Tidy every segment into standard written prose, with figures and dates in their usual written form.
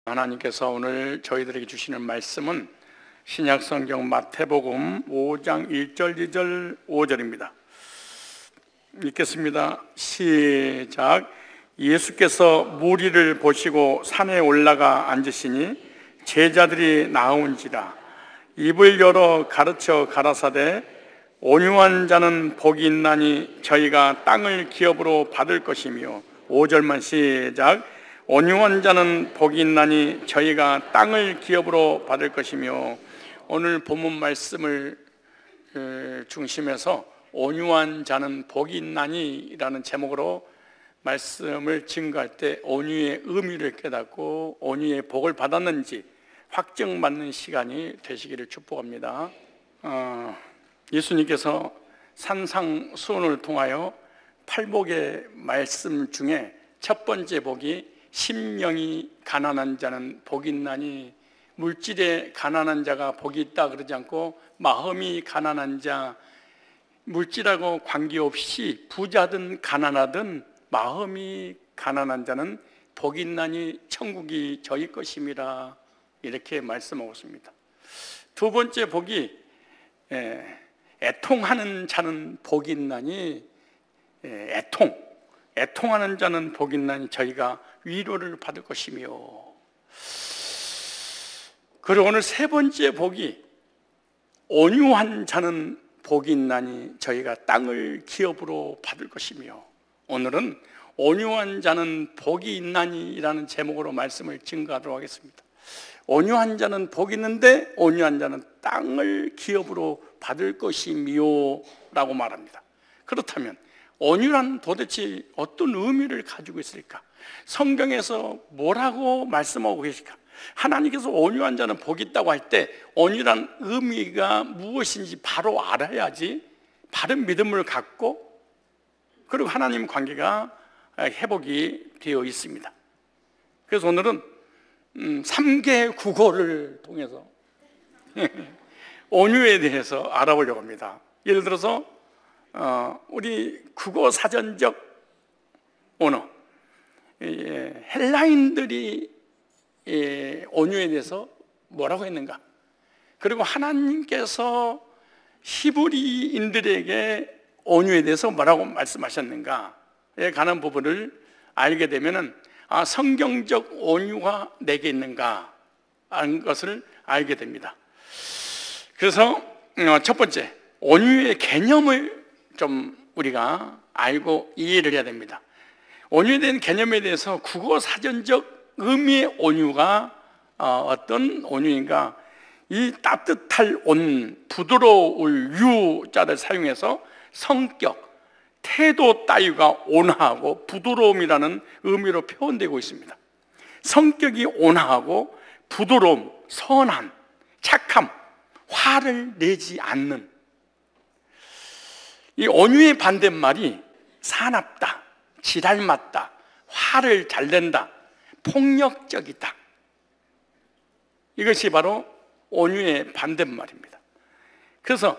하나님께서 오늘 저희들에게 주시는 말씀은 신약성경 마태복음 5장 1절, 2절, 5절입니다. 읽겠습니다. 시작. 예수께서 무리를 보시고 산에 올라가 앉으시니 제자들이 나온지라. 입을 열어 가르쳐 가라사대 온유한 자는 복이 있나니 저희가 땅을 기업으로 받을 것이며. 5절만 시작. 온유한 자는 복이 있나니 저희가 땅을 기업으로 받을 것이며. 오늘 본문 말씀을 중심해서 온유한 자는 복이 있나니 라는 제목으로 말씀을 증거할 때 온유의 의미를 깨닫고 온유의 복을 받았는지 확정받는 시간이 되시기를 축복합니다. 예수님께서 산상수훈을 통하여 팔복의 말씀 중에 첫 번째 복이 심령이 가난한 자는 복이 있나니, 물질에 가난한 자가 복이 있다 그러지 않고 마음이 가난한 자, 물질하고 관계없이 부자든 가난하든 마음이 가난한 자는 복이 있나니 천국이 저희 것임이라, 이렇게 말씀하고 있습니다. 두 번째 복이 애통하는 자는 복이 있나니, 애통하는 자는 복이 있나니 저희가 위로를 받을 것이며. 그리고 오늘 세 번째 복이 온유한 자는 복이 있나니 저희가 땅을 기업으로 받을 것이며. 오늘은 온유한 자는 복이 있나니 라는 제목으로 말씀을 증거하도록 하겠습니다. 온유한 자는 복이 있는데 온유한 자는 땅을 기업으로 받을 것이며 라고 말합니다. 그렇다면 온유란 도대체 어떤 의미를 가지고 있을까? 성경에서 뭐라고 말씀하고 계실까? 하나님께서 온유한 자는 복이 있다고 할 때 온유란 의미가 무엇인지 바로 알아야지 바른 믿음을 갖고 그리고 하나님 관계가 회복이 되어 있습니다. 그래서 오늘은 3개 국어를 통해서 온유에 대해서 알아보려고 합니다. 예를 들어서 우리 국어 사전적 언어, 헬라인들이 온유에 대해서 뭐라고 했는가, 그리고 하나님께서 히브리인들에게 온유에 대해서 뭐라고 말씀하셨는가에 관한 부분을 알게 되면은 성경적 온유가 내게 있는가 하는 것을 알게 됩니다. 그래서 첫 번째, 온유의 개념을 좀 우리가 알고 이해를 해야 됩니다. 온유에 대한 개념에 대해서 국어 사전적 의미의 온유가 어떤 온유인가? 이 따뜻할 온, 부드러울 유자를 사용해서 성격, 태도 따위가 온화하고 부드러움이라는 의미로 표현되고 있습니다. 성격이 온화하고 부드러움, 선한, 착함, 화를 내지 않는. 이 온유의 반대말이 사납다, 지랄맞다, 화를 잘 낸다, 폭력적이다. 이것이 바로 온유의 반대말입니다. 그래서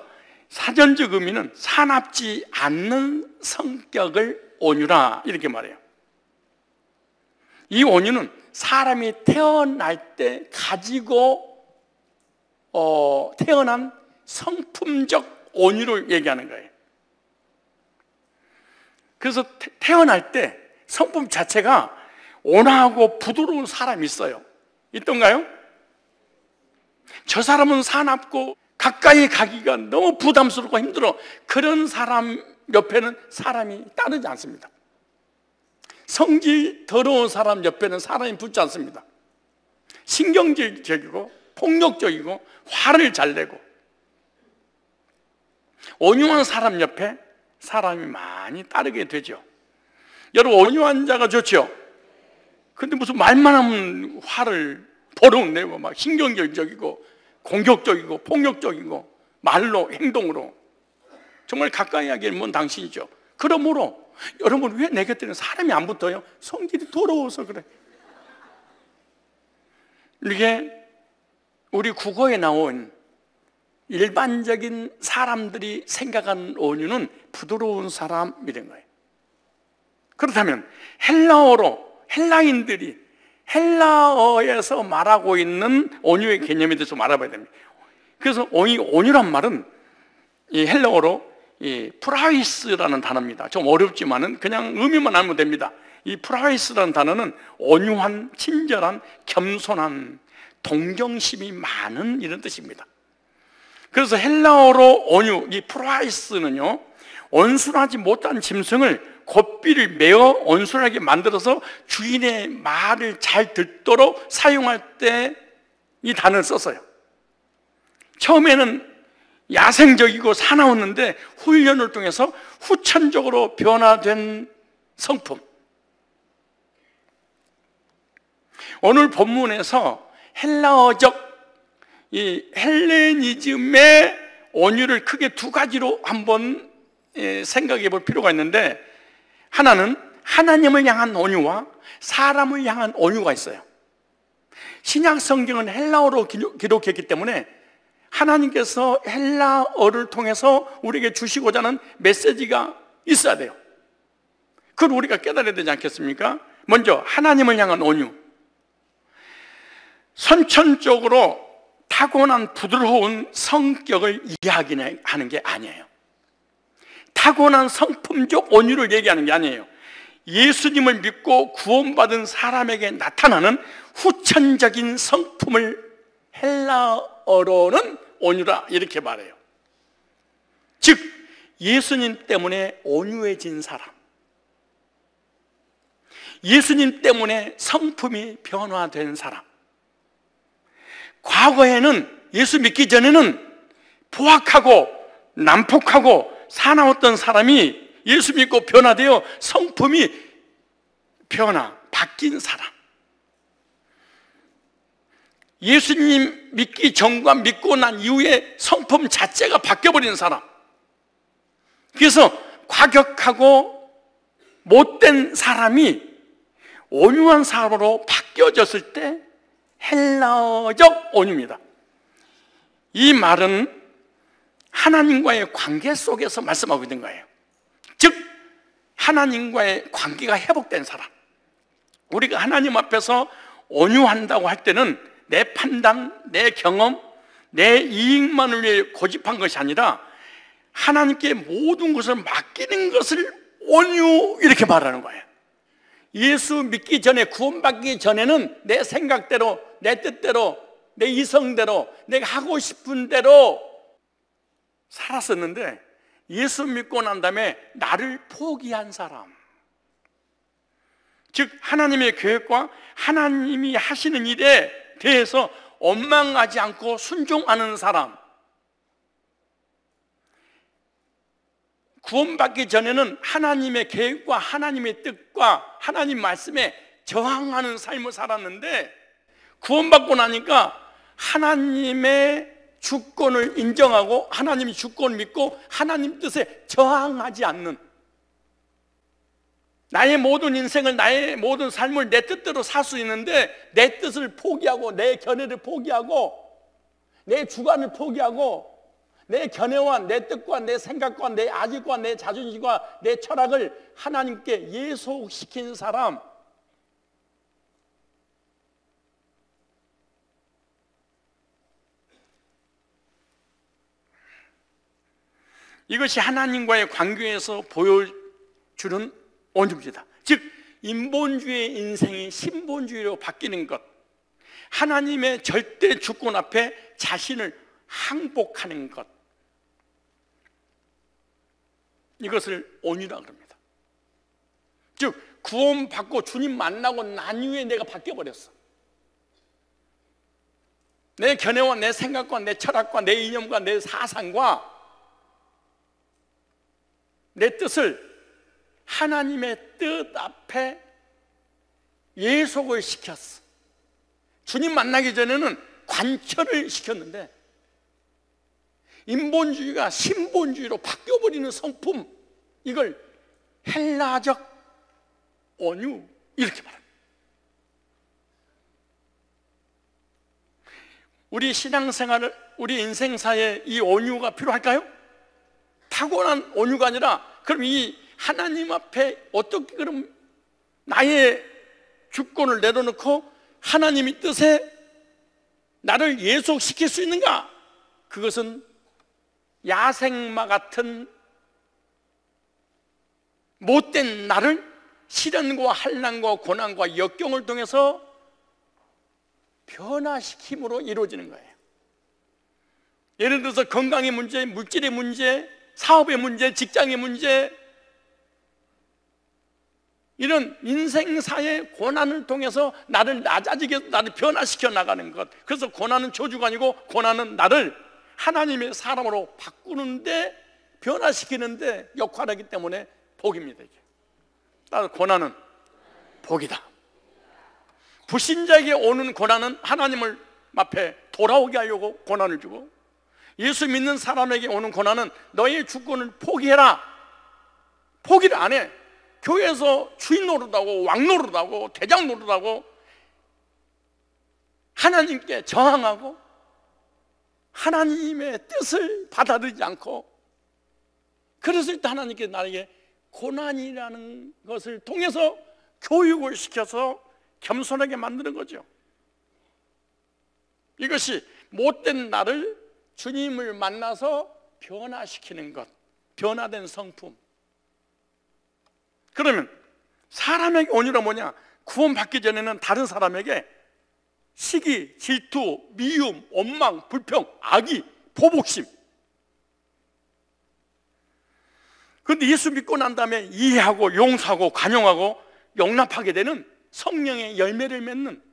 사전적 의미는 사납지 않는 성격을 온유라, 이렇게 말해요. 이 온유는 사람이 태어날 때 가지고 태어난 성품적 온유를 얘기하는 거예요. 그래서 태어날 때 성품 자체가 온화하고 부드러운 사람이 있어요. 있던가요? 저 사람은 사납고 가까이 가기가 너무 부담스럽고 힘들어. 그런 사람 옆에는 사람이 따르지 않습니다. 성질 더러운 사람 옆에는 사람이 붙지 않습니다. 신경질적이고 폭력적이고 화를 잘 내고. 온유한 사람 옆에 사람이 많이 따르게 되죠. 여러분, 온유한 자가 좋죠? 근데 무슨 말만 하면 화를 버럭 내고 막 신경질적이고 공격적이고 폭력적이고 말로 행동으로 정말 가까이 하기엔 먼 당신이죠. 그러므로 여러분, 왜 내 곁에는 사람이 안 붙어요? 성질이 더러워서 그래. 이게 우리 국어에 나온 일반적인 사람들이 생각하는 온유는 부드러운 사람 이런 거예요. 그렇다면 헬라어로 헬라인들이 헬라어에서 말하고 있는 온유의 개념에 대해서 알아봐야 됩니다. 그래서 온유란 말은 이 헬라어로 이 프라이스라는 단어입니다. 좀 어렵지만은 그냥 의미만 알면 됩니다. 이 프라이스라는 단어는 온유한, 친절한, 겸손한, 동정심이 많은 이런 뜻입니다. 그래서 헬라어로 온유, 이 프라이스는요, 온순하지 못한 짐승을 고삐를 메어 온순하게 만들어서 주인의 말을 잘 듣도록 사용할 때 이 단어를 썼어요. 처음에는 야생적이고 사나웠는데 훈련을 통해서 후천적으로 변화된 성품. 오늘 본문에서 헬라어적 이 헬레니즘의 온유를 크게 두 가지로 한번 생각해 볼 필요가 있는데, 하나는 하나님을 향한 온유와 사람을 향한 온유가 있어요. 신약 성경은 헬라어로 기록했기 때문에 하나님께서 헬라어를 통해서 우리에게 주시고자 하는 메시지가 있어야 돼요. 그걸 우리가 깨달아야 되지 않겠습니까? 먼저 하나님을 향한 온유. 선천적으로 타고난 부드러운 성격을 이야기하는 게 아니에요. 타고난 성품적 온유를 얘기하는 게 아니에요. 예수님을 믿고 구원받은 사람에게 나타나는 후천적인 성품을 헬라어로는 온유라 이렇게 말해요. 즉 예수님 때문에 온유해진 사람, 예수님 때문에 성품이 변화된 사람. 과거에는, 예수 믿기 전에는 포악하고 난폭하고 사나웠던 사람이 예수 믿고 변화되어 성품이 바뀐 사람. 예수님 믿기 전과 믿고 난 이후에 성품 자체가 바뀌어버린 사람. 그래서 과격하고 못된 사람이 온유한 사람으로 바뀌어졌을 때 헬라어적 온유입니다. 이 말은 하나님과의 관계 속에서 말씀하고 있는 거예요. 즉 하나님과의 관계가 회복된 사람. 우리가 하나님 앞에서 온유한다고 할 때는 내 판단, 내 경험, 내 이익만을 위해 고집한 것이 아니라 하나님께 모든 것을 맡기는 것을 온유 이렇게 말하는 거예요. 예수 믿기 전에, 구원받기 전에는 내 생각대로, 내 뜻대로, 내 이성대로, 내가 하고 싶은 대로 살았었는데 예수 믿고 난 다음에 나를 포기한 사람, 즉 하나님의 계획과 하나님이 하시는 일에 대해서 원망하지 않고 순종하는 사람. 구원받기 전에는 하나님의 계획과 하나님의 뜻과 하나님 말씀에 저항하는 삶을 살았는데 구원받고 나니까 하나님의 주권을 인정하고 하나님의 주권을 믿고 하나님 뜻에 저항하지 않는, 나의 모든 인생을, 나의 모든 삶을 내 뜻대로 살 수 있는데 내 뜻을 포기하고 내 견해를 포기하고 내 주관을 포기하고 내 견해와 내 뜻과 내 생각과 내 아직과 내 자존심과 내 철학을 하나님께 예속시킨 사람. 이것이 하나님과의 관계에서 보여주는 온유입니다. 즉 인본주의 인생이 신본주의로 바뀌는 것, 하나님의 절대 주권 앞에 자신을 항복하는 것, 이것을 온유라고 합니다. 즉 구원받고 주님 만나고 난 이후에 내가 바뀌어버렸어. 내 견해와 내 생각과 내 철학과 내 이념과 내 사상과 내 뜻을 하나님의 뜻 앞에 예속을 시켰어. 주님 만나기 전에는 관철을 시켰는데 인본주의가 신본주의로 바뀌어버리는 성품, 이걸 헬라적 온유 이렇게 말합니다. 우리 신앙생활을, 우리 인생사에 이 온유가 필요할까요? 타고난 온유가 아니라 그럼 이 하나님 앞에 어떻게 그럼 나의 주권을 내려놓고 하나님의 뜻에 나를 예속시킬 수 있는가? 그것은 야생마 같은 못된 나를 시련과 환난과 고난과 역경을 통해서 변화시킴으로 이루어지는 거예요. 예를 들어서 건강의 문제, 물질의 문제, 사업의 문제, 직장의 문제, 이런 인생사의 고난을 통해서 나를 낮아지게, 나를 변화시켜 나가는 것. 그래서 고난은 저주가 아니고 고난은 나를 하나님의 사람으로 바꾸는데, 변화시키는데 역할하기 때문에 복입니다. 따라서 고난은 복이다. 불신자에게 오는 고난은 하나님을 앞에 돌아오게 하려고 고난을 주고, 예수 믿는 사람에게 오는 고난은 너의 주권을 포기해라. 포기를 안 해. 교회에서 주인 노릇하고 왕 노릇하고 대장 노릇하고 하나님께 저항하고 하나님의 뜻을 받아들이지 않고, 그랬을 때 하나님께 나에게 고난이라는 것을 통해서 교육을 시켜서 겸손하게 만드는 거죠. 이것이 못된 나를 주님을 만나서 변화시키는 것, 변화된 성품. 그러면 사람에게 온유가 뭐냐? 구원받기 전에는 다른 사람에게 시기, 질투, 미움, 원망, 불평, 악의, 보복심. 그런데 예수 믿고 난 다음에 이해하고 용서하고 관용하고 용납하게 되는 성령의 열매를 맺는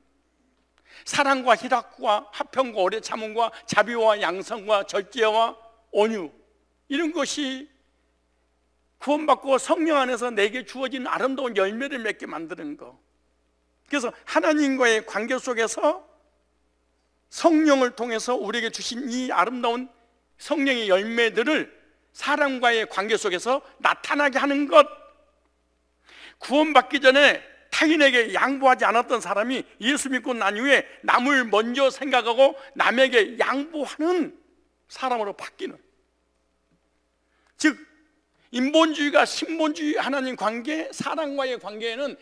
사랑과 희락과 화평과 오래 참음과 자비와 양성과 절제와 온유, 이런 것이 구원받고 성령 안에서 내게 주어진 아름다운 열매를 맺게 만드는 것. 그래서 하나님과의 관계 속에서 성령을 통해서 우리에게 주신 이 아름다운 성령의 열매들을 사람과의 관계 속에서 나타나게 하는 것. 구원받기 전에 타인에게 양보하지 않았던 사람이 예수 믿고 난 이후에 남을 먼저 생각하고 남에게 양보하는 사람으로 바뀌는, 즉 인본주의가 신본주의 하나님 관계, 사람과의 관계에는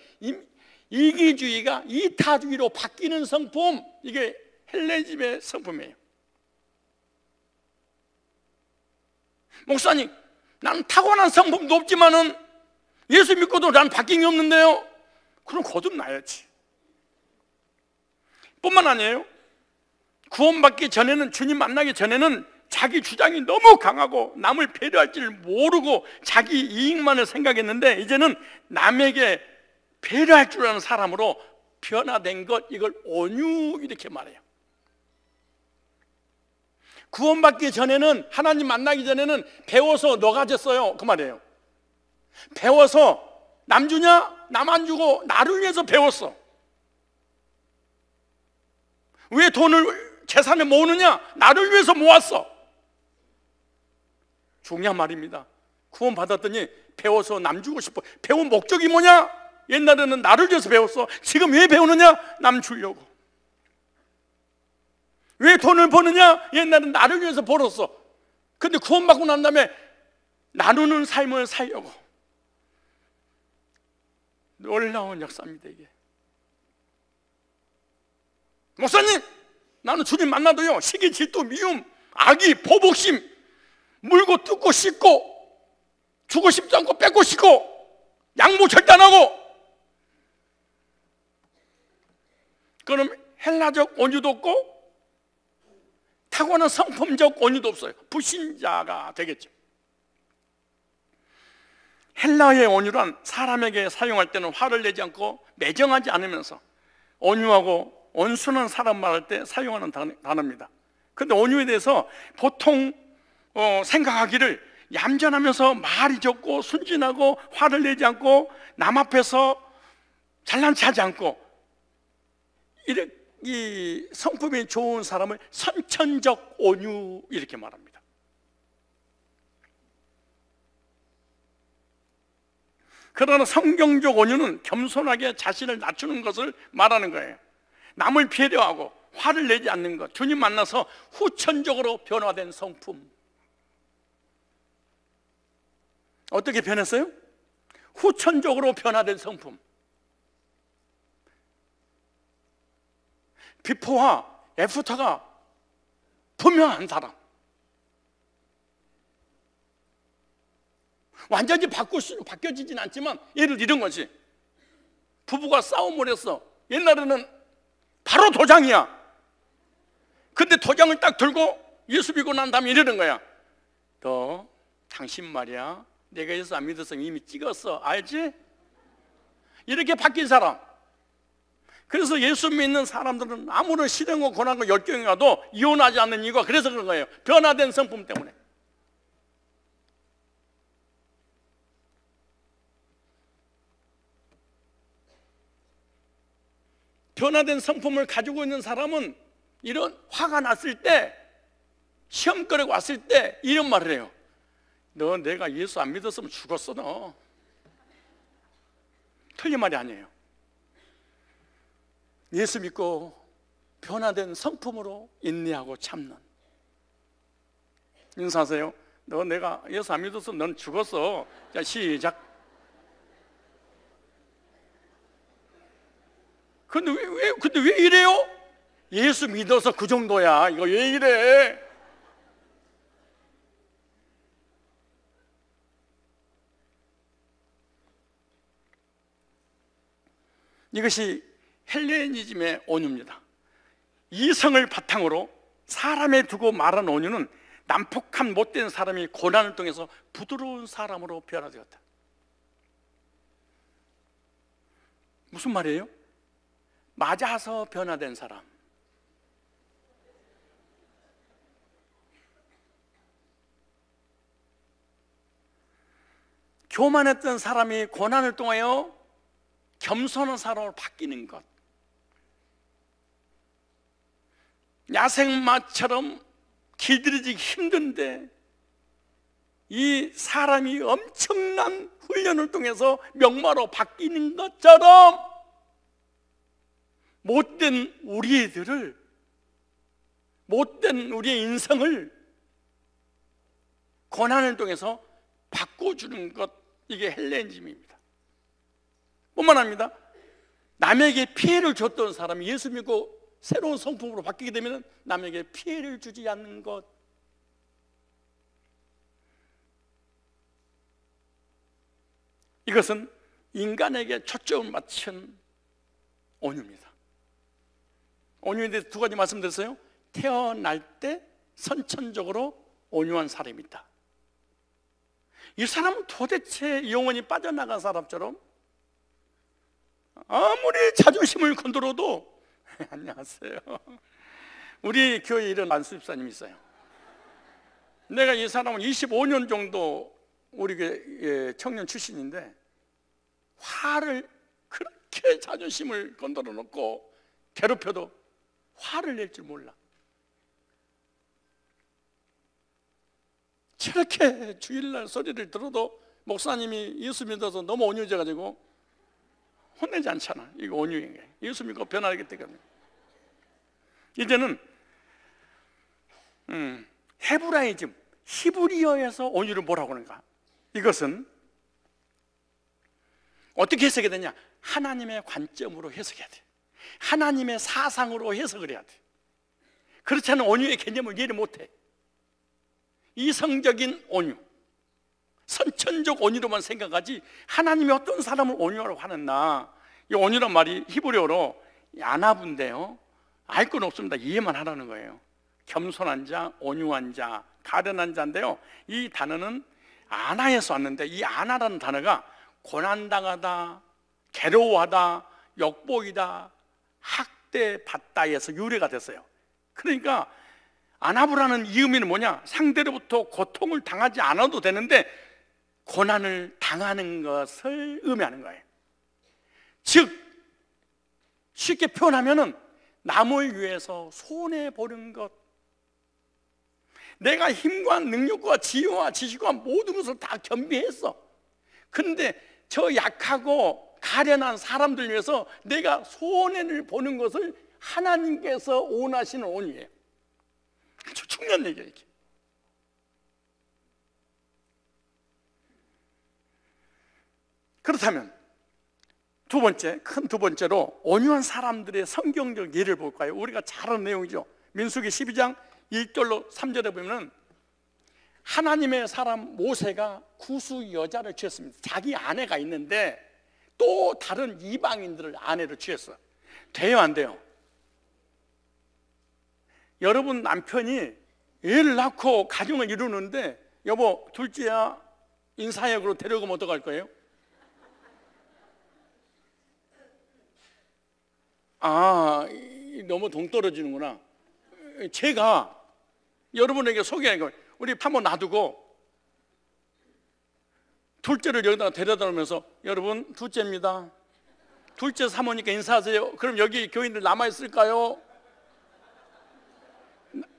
이기주의가 이타주의로 바뀌는 성품, 이게 헬레니즘의 성품이에요. 목사님, 나는 타고난 성품도 없지만은 예수 믿고도 난 바뀐 게 없는데요. 그럼 거듭나야지. 뿐만 아니에요, 구원받기 전에는, 주님 만나기 전에는 자기 주장이 너무 강하고 남을 배려할 줄 모르고 자기 이익만을 생각했는데, 이제는 남에게 배려할 줄 아는 사람으로 변화된 것, 이걸 온유 이렇게 말해요. 구원받기 전에는, 하나님 만나기 전에는 배워서 너 가졌어요, 그 말이에요. 배워서 남 주냐? 남 안 주고 나를 위해서 배웠어. 왜 돈을, 재산을 모으느냐? 나를 위해서 모았어. 중요한 말입니다. 구원 받았더니 배워서 남 주고 싶어. 배운 목적이 뭐냐? 옛날에는 나를 위해서 배웠어. 지금 왜 배우느냐? 남 주려고. 왜 돈을 버느냐? 옛날에는 나를 위해서 벌었어. 근데 구원받고 난 다음에 나누는 삶을 살려고. 놀라운 역사입니다, 이게. 목사님, 나는 주님 만나도요, 시기, 질투, 미움, 악의, 보복심, 물고 뜯고 씻고, 주고 싶지 않고 뺏고 싶고, 양보 절대 안 하고. 그럼 헬라적 온유도 없고 타고난 성품적 온유도 없어요. 불신자가 되겠죠. 헬라의 온유란 사람에게 사용할 때는 화를 내지 않고 매정하지 않으면서 온유하고 온순한 사람 말할 때 사용하는 단어입니다. 그런데 온유에 대해서 보통 생각하기를 얌전하면서 말이 적고 순진하고 화를 내지 않고 남 앞에서 잘난 체하지 않고, 이 성품이 좋은 사람을 선천적 온유 이렇게 말합니다. 그러나 성경적 온유는 겸손하게 자신을 낮추는 것을 말하는 거예요. 남을 배려하고 화를 내지 않는 것, 주님 만나서 후천적으로 변화된 성품. 어떻게 변했어요? 후천적으로 변화된 성품. 비포와 애프터가 분명한 사람, 완전히 바뀌어지진 않지만 예를 이런 거지. 부부가 싸움을 했어. 옛날에는 바로 도장이야. 근데 도장을 딱 들고 예수 믿고 난 다음에 이러는 거야. 너 당신 말이야, 내가 예수 안 믿어서 이미 찍었어, 알지? 이렇게 바뀐 사람. 그래서 예수 믿는 사람들은 아무런 시련과 고난과 역경이 와도 이혼하지 않는 이유가 그래서 그런 거예요. 변화된 성품 때문에. 변화된 성품을 가지고 있는 사람은 이런 화가 났을 때, 시험거리가 왔을 때 이런 말을 해요. 너 내가 예수 안 믿었으면 죽었어. 너 틀린 말이 아니에요. 예수 믿고 변화된 성품으로 인내하고 참는. 인사하세요. 너 내가 예수 안 믿었으면 넌 죽었어. 자, 시작. 근데 왜 이래요? 예수 믿어서 그 정도야. 이거 왜 이래? 이것이 헬레니즘의 온유입니다. 이성을 바탕으로 사람에 두고 말하는 온유는 난폭한 못된 사람이 고난을 통해서 부드러운 사람으로 변화되었다. 무슨 말이에요? 맞아서 변화된 사람, 교만했던 사람이 고난을 통하여 겸손한 사람으로 바뀌는 것. 야생마처럼 길들여지기 힘든데 이 사람이 엄청난 훈련을 통해서 명마로 바뀌는 것처럼 못된 우리의 인성을 고난을 통해서 바꿔주는 것, 이게 헬레니즘입니다. 뿐만 아니라 남에게 피해를 줬던 사람이 예수 믿고 새로운 성품으로 바뀌게 되면 남에게 피해를 주지 않는 것, 이것은 인간에게 초점을 맞춘 온유입니다. 온유에 대해서 두 가지 말씀드렸어요. 태어날 때 선천적으로 온유한 사람이 있다. 이 사람은 도대체 영혼이 빠져나간 사람처럼 아무리 자존심을 건드려도 안녕하세요. 우리 교회에 이런 안수집사님이 있어요. 내가 이 사람은 25년 정도 우리 교회 청년 출신인데 화를 그렇게 자존심을 건드려 놓고 괴롭혀도 화를 낼 줄 몰라. 저렇게 주일날 소리를 들어도 목사님이 예수 믿어서 너무 온유해져가지고 혼내지 않잖아. 이거 온유인 거예요. 예수 믿고 변화하기 때문에. 이제는 헤브라이즘, 히브리어에서 온유를 뭐라고 하는가? 이것은 어떻게 해석해야 되냐? 하나님의 관점으로 해석해야 돼. 하나님의 사상으로 해석을 해야 돼. 그렇지 않으면 온유의 개념을 이해를 못해. 이성적인 온유, 선천적 온유로만 생각하지 하나님이 어떤 사람을 온유라고 하는나, 이 온유란 말이 히브리어로 아나브인데요, 알 건 없습니다. 이해만 하라는 거예요. 겸손한 자, 온유한 자, 가련한 자인데요, 이 단어는 아나에서 왔는데 이 아나라는 단어가 고난당하다, 괴로워하다, 욕보이다, 학대받다에서 유래가 됐어요. 그러니까 아나브라는 이 의미는 뭐냐? 상대로부터 고통을 당하지 않아도 되는데 고난을 당하는 것을 의미하는 거예요. 즉 쉽게 표현하면은 남을 위해서 손해보는 것, 내가 힘과 능력과 지혜와 지식과 모든 것을 다 겸비했어. 그런데 저 약하고 가련한 사람들 위해서 내가 손해를 보는 것을 하나님께서 원하시는 온유예요. 아주 중요한 얘기예요, 이게. 그렇다면 큰 두 번째로 온유한 사람들의 성경적 예를 볼까요? 우리가 잘 아는 내용이죠. 민수기 12장 1절로 3절에 보면 하나님의 사람 모세가 구수 여자를 취했습니다. 자기 아내가 있는데 또 다른 이방인들을 아내로 취했어요. 돼요, 안 돼요? 여러분 남편이 애를 낳고 가정을 이루는데 여보 둘째야 인사해 그러고 데려가면 어떡할 거예요? 너무 동떨어지는구나. 제가 여러분에게 소개한 거 우리 한번 놔두고 둘째를 여기다가 데려다 놓으면서 여러분 둘째입니다. 둘째 사모니까 인사하세요. 그럼 여기 교인들 남아있을까요?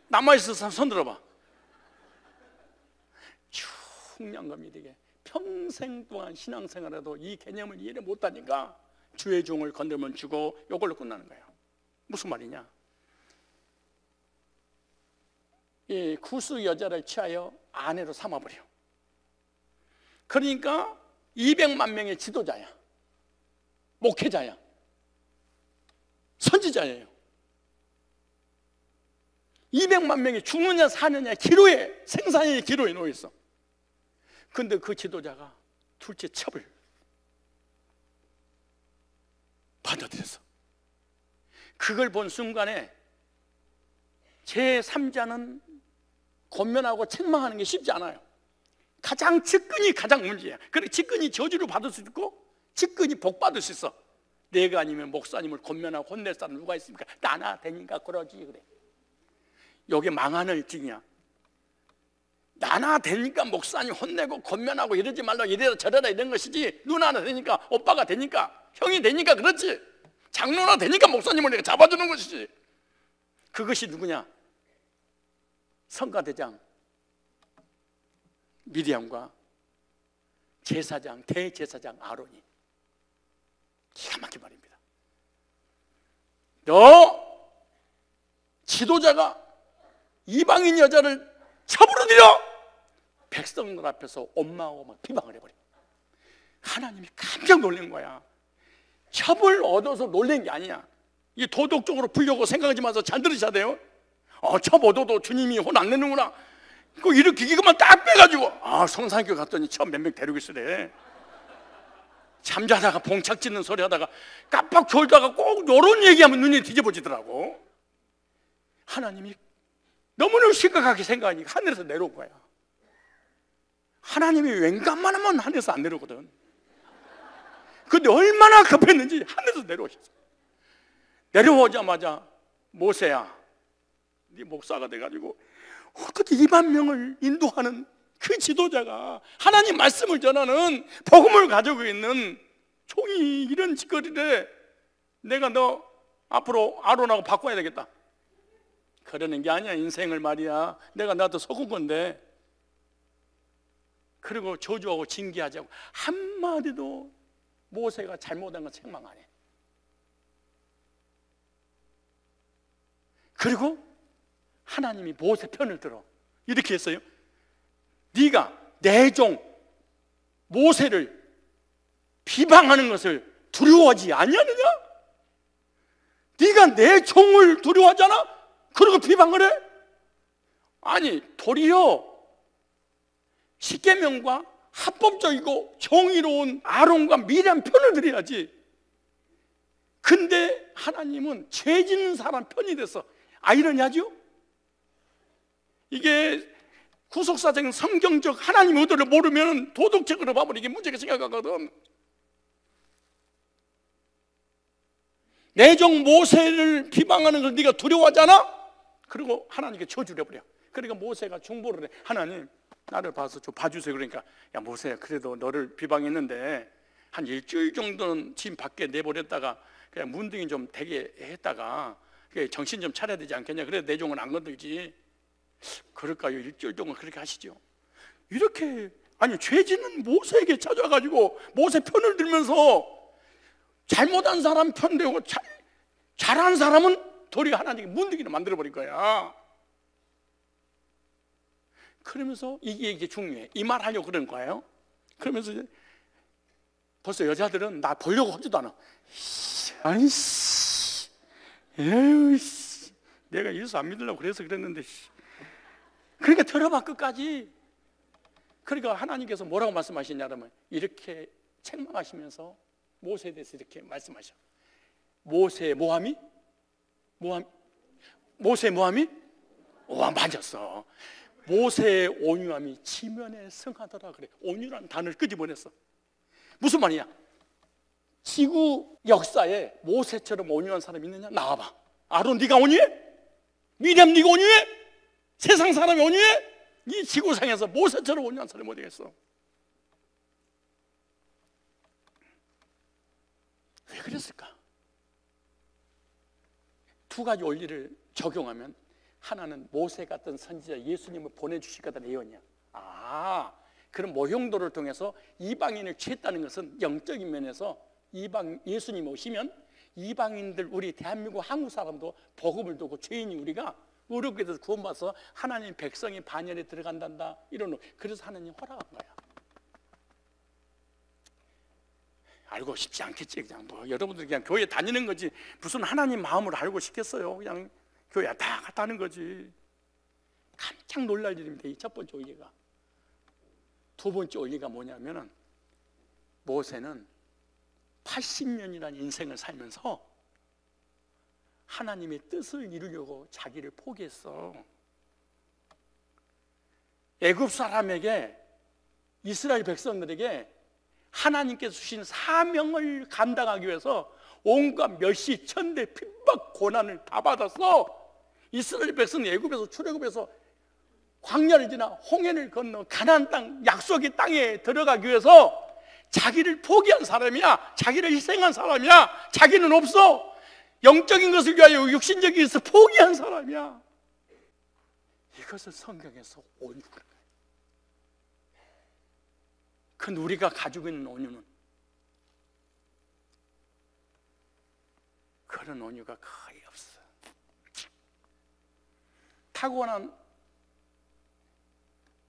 남아있을 사람 손 들어봐. 충량감이 되게 평생 동안 신앙생활에도 이 개념을 이해를 못하니까 주의 종을 건들면 주고 이걸로 끝나는 거예요. 무슨 말이냐? 이 구수 여자를 취하여 아내로 삼아버려. 그러니까 200만 명의 지도자야, 목회자야, 선지자예요. 200만 명이 죽느냐 사느냐 기로에, 생사의 기로에 놓여 있어. 근데 그 지도자가 둘째 첩을 받아들였어. 그걸 본 순간에 제3자는 권면하고 책망하는 게 쉽지 않아요. 가장 측근이 가장 문제야. 그래, 측근이 저주를 받을 수 있고 측근이 복 받을 수 있어. 내가 아니면 목사님을 권면하고 혼낼 사람 누가 있습니까? 나나 되니까 그러지. 그래, 여기 망하는 일증이야. 나나 되니까 목사님 혼내고 권면하고 이러지 말라, 이래라 저래라 이런 것이지, 누나나 되니까, 오빠가 되니까, 형이 되니까 그렇지, 장로나 되니까 목사님을 내가 잡아주는 것이지. 그것이 누구냐? 성가대장 미리암과 제사장, 대제사장 아론이. 기가 막힌 말입니다. 너 지도자가 이방인 여자를 첩으로 들여 백성들 앞에서 엄마하고 막 비방을 해버려. 하나님이 깜짝 놀란 거야. 첩을 얻어서 놀란 게 아니야. 이 도덕적으로 풀려고 생각하지 마서 잘 들으셔야 돼요. 첩 얻어도 주님이 혼 안 내는구나. 그 이렇게 이것만 딱 빼가지고 성산교회 갔더니 첩 몇 명 데리고 있으래. 잠자다가 봉착 짓는 소리 하다가 깜빡 졸다가 꼭 요런 얘기하면 눈이 뒤집어지더라고. 하나님이 너무너무 심각하게 생각하니까 하늘에서 내려온 거야. 하나님이 웬간만 하면 하늘에서 안 내려오거든. 근데 얼마나 급했는지 하늘에서 내려오셨어. 내려오자마자 모세야, 네 목사가 돼가지고 어떻게 2만 명을 인도하는 그 지도자가 하나님 말씀을 전하는 복음을 가지고 있는 종이 이런 짓거리를 내가 너 앞으로 아론하고 바꿔야 되겠다. 그러는 게 아니야. 인생을 말이야. 내가 나도 속은 건데. 그리고 저주하고 징계하자고 한마디도 모세가 잘못한 건 책망 안 해. 그리고 하나님이 모세 편을 들어 이렇게 했어요. 네가 내 종 모세를 비방하는 것을 두려워하지 아니하느냐? 네가 내 종을 두려워하잖아? 그리고 비방을 해? 아니, 도리어 십계명과 합법적이고 정의로운 아론과 미리암 편을 들어야지. 근데 하나님은 죄 짓는 사람 편이 돼서 아이러니하죠? 이게 구속사적인 성경적 하나님의 의도를 모르면 도덕적으로 봐버리면 이게 문제가 생각하거든. 내 종 모세를 비방하는 걸 네가 두려워하잖아? 그리고 하나님께 저주를 해버려. 그러니까 모세가 중보를 해. 하나님, 나를 봐서 좀 봐주세요. 그러니까 야 모세야, 그래도 너를 비방했는데 한 일주일 정도는 집 밖에 내버렸다가 그냥 문둥이 좀 되게 했다가 정신 좀 차려야 되지 않겠냐. 그래도 내 종은 안 건들지. 그럴까요? 일주일 동안 그렇게 하시죠. 이렇게, 아니 죄 짓는 모세에게 찾아가지고 모세 편을 들면서 잘못한 사람 편되고 잘한 사람은 도리어 하나님이 문둥이를 만들어버린 거야. 그러면서 이게 중요해. 이 말 하려고 그런 거예요. 그러면서 벌써 여자들은 나 보려고 하지도 않아. 아니, 에휴, 내가 예수 안 믿으려고 그래서 그랬는데. 그러니까 들어봐, 끝까지. 그러니까 하나님께서 뭐라고 말씀하시냐면, 이렇게 책망하시면서 모세에 대해서 이렇게 말씀하셔. 모세의 모함이? 모세의 모함이? 맞았어. 모세의 온유함이 지면에 승하더라 그래. 온유라는 단어를 끄집어냈어. 무슨 말이야? 지구 역사에 모세처럼 온유한 사람이 있느냐? 나와봐. 아론, 네가 온유해? 미리암, 네가 온유해? 세상 사람이 온유해? 이 지구상에서 모세처럼 온유한 사람이 어디겠어? 왜 그랬을까? 두 가지 원리를 적용하면, 하나는 모세 같은 선지자 예수님을 보내주실 거다는 예언이야. 그럼 모형도를 통해서 이방인을 취했다는 것은 영적인 면에서 예수님 오시면 이방인들, 우리 대한민국 한국 사람도 복음을 듣고 죄인이 우리가 의롭게 돼서 구원받아서 하나님 백성이 반열에 들어간단다, 이런. 그래서 하나님 허락한 거야. 알고 싶지 않겠지. 그냥 뭐 여러분들 그냥 교회 다니는 거지 무슨 하나님 마음을 알고 싶겠어요. 그냥 교회 다 갔다는 거지. 깜짝 놀랄 일입니다. 이 첫 번째 원리가. 두 번째 원리가 뭐냐면은, 모세는 80년이라는 인생을 살면서 하나님의 뜻을 이루려고 자기를 포기했어. 애굽 사람에게, 이스라엘 백성들에게 하나님께서 주신 사명을 감당하기 위해서 온갖 멸시, 천대, 핍박, 고난을 다 받았어. 이스라엘 백성이 애굽에서 출애굽해서 광야를 지나 홍해를 건너 가나안 땅, 약속의 땅에 들어가기 위해서 자기를 포기한 사람이야. 자기를 희생한 사람이야. 자기는 없어. 영적인 것을 위하여 육신적인 것을 포기한 사람이야. 이것을 성경에서 온유라는 거예요. 그 우리가 가지고 있는 온유는, 그런 온유가 거의 없어. 타고난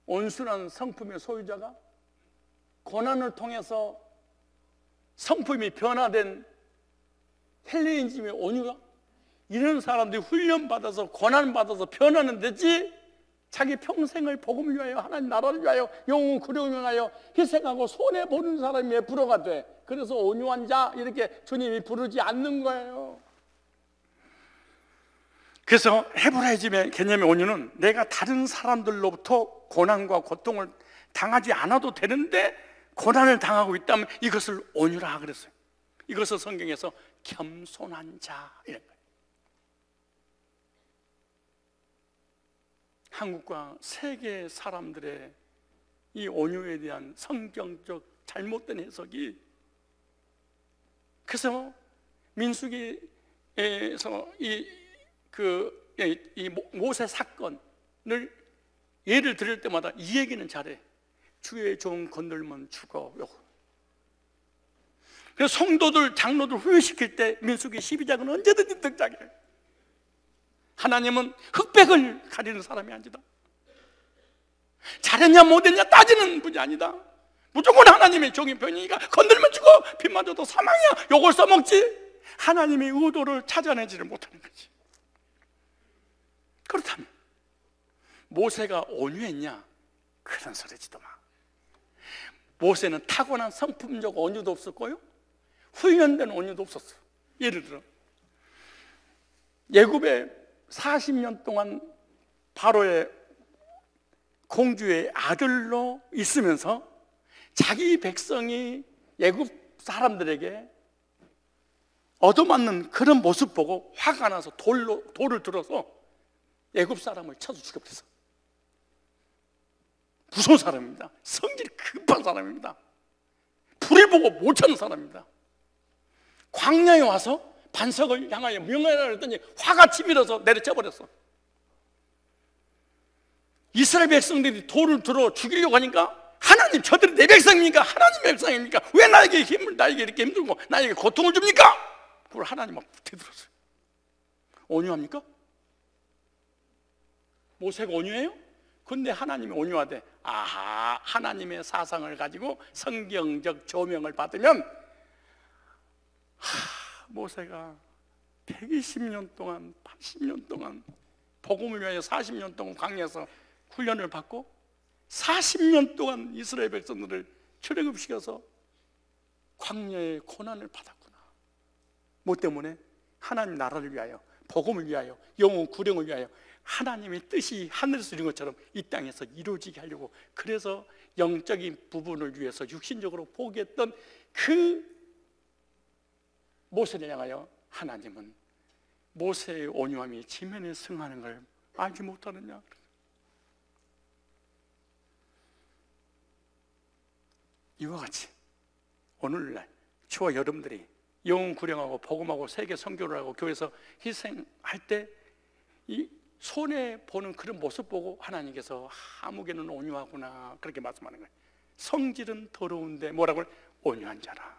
온순한 성품의 소유자가 고난을 통해서 성품이 변화된 헬레니즘의 온유가, 이런 사람들이 훈련받아서 고난받아서 변화는 되지, 자기 평생을 복음을 위하여, 하나님 나라를 위하여, 영웅 구령을 위하여 희생하고 손해보는 사람이 왜 불어가 돼? 그래서 온유한 자 이렇게 주님이 부르지 않는 거예요. 그래서 헤브라이즘의 개념의 온유는, 내가 다른 사람들로부터 고난과 고통을 당하지 않아도 되는데 고난을 당하고 있다면 이것을 온유라 그랬어요. 이것을 성경에서 겸손한 자, 이런 거예요. 한국과 세계 사람들의 이 온유에 대한 성경적 잘못된 해석이, 그래서 민수기에서 이 모세 사건을 예를 들을 때마다 이 얘기는 잘해. 주의 종 건들면 죽어요. 그래서 성도들, 장로들 후회시킬 때 민수기 12장은 언제든지 등장해. 하나님은 흑백을 가리는 사람이 아니다. 잘했냐 못했냐 따지는 분이 아니다. 무조건 하나님의 종이 편이니까 건들면 죽어, 피 맞아도 사망이야, 욕을 써먹지. 하나님의 의도를 찾아내지를 못하는 거지. 그렇다면 모세가 온유했냐? 그런 소리지도 마. 모세는 타고난 성품적 온유도 없었고요, 훈련된 온유도 없었어. 예를 들어 애굽에 40년 동안 바로의 공주의 아들로 있으면서 자기 백성이 애굽 사람들에게 얻어맞는 그런 모습 보고 화가 나서 돌을 들어서 애굽 사람을 쳐서 죽여버렸어. 무서운 사람입니다. 성질이 급한 사람입니다. 불을 보고 못 찾는 사람입니다. 광야에 와서 반석을 향하여 명하라 했더니 화가 치밀어서 내려쳐버렸어. 이스라엘 백성들이 돌을 들어 죽이려고 하니까, 하나님, 저들이 내 백성입니까? 하나님 백성입니까? 왜 나에게 이렇게 힘들고 나에게 고통을 줍니까? 그걸 하나님 막 되들었어요. 온유합니까? 모세가 온유해요? 근데 하나님이 온유하대. 아하, 하나님의 사상을 가지고 성경적 조명을 받으면 모세가 120년 동안 80년 동안 복음을 위하여 40년 동안 광야에서 훈련을 받고 40년 동안 이스라엘 백성들을 출애굽시켜서 광야의 고난을 받았구나. 뭐 때문에? 하나님 나라를 위하여, 복음을 위하여, 영혼 구령을 위하여 하나님의 뜻이 하늘에서 이룬 것처럼 이 땅에서 이루어지게 하려고, 그래서 영적인 부분을 위해서 육신적으로 포기했던 그 모세를 향하여 하나님은 모세의 온유함이 지면에 승하는 걸 알지 못하느냐. 이와 같이 오늘날 저와 여러분들이 영혼 구령하고 복음하고 세계 선교를 하고 교회에서 희생할 때 이 손해보는 그런 모습 보고 하나님께서 아무개는 온유하구나 그렇게 말씀하는 거예요. 성질은 더러운데 뭐라고? 온유한 자라.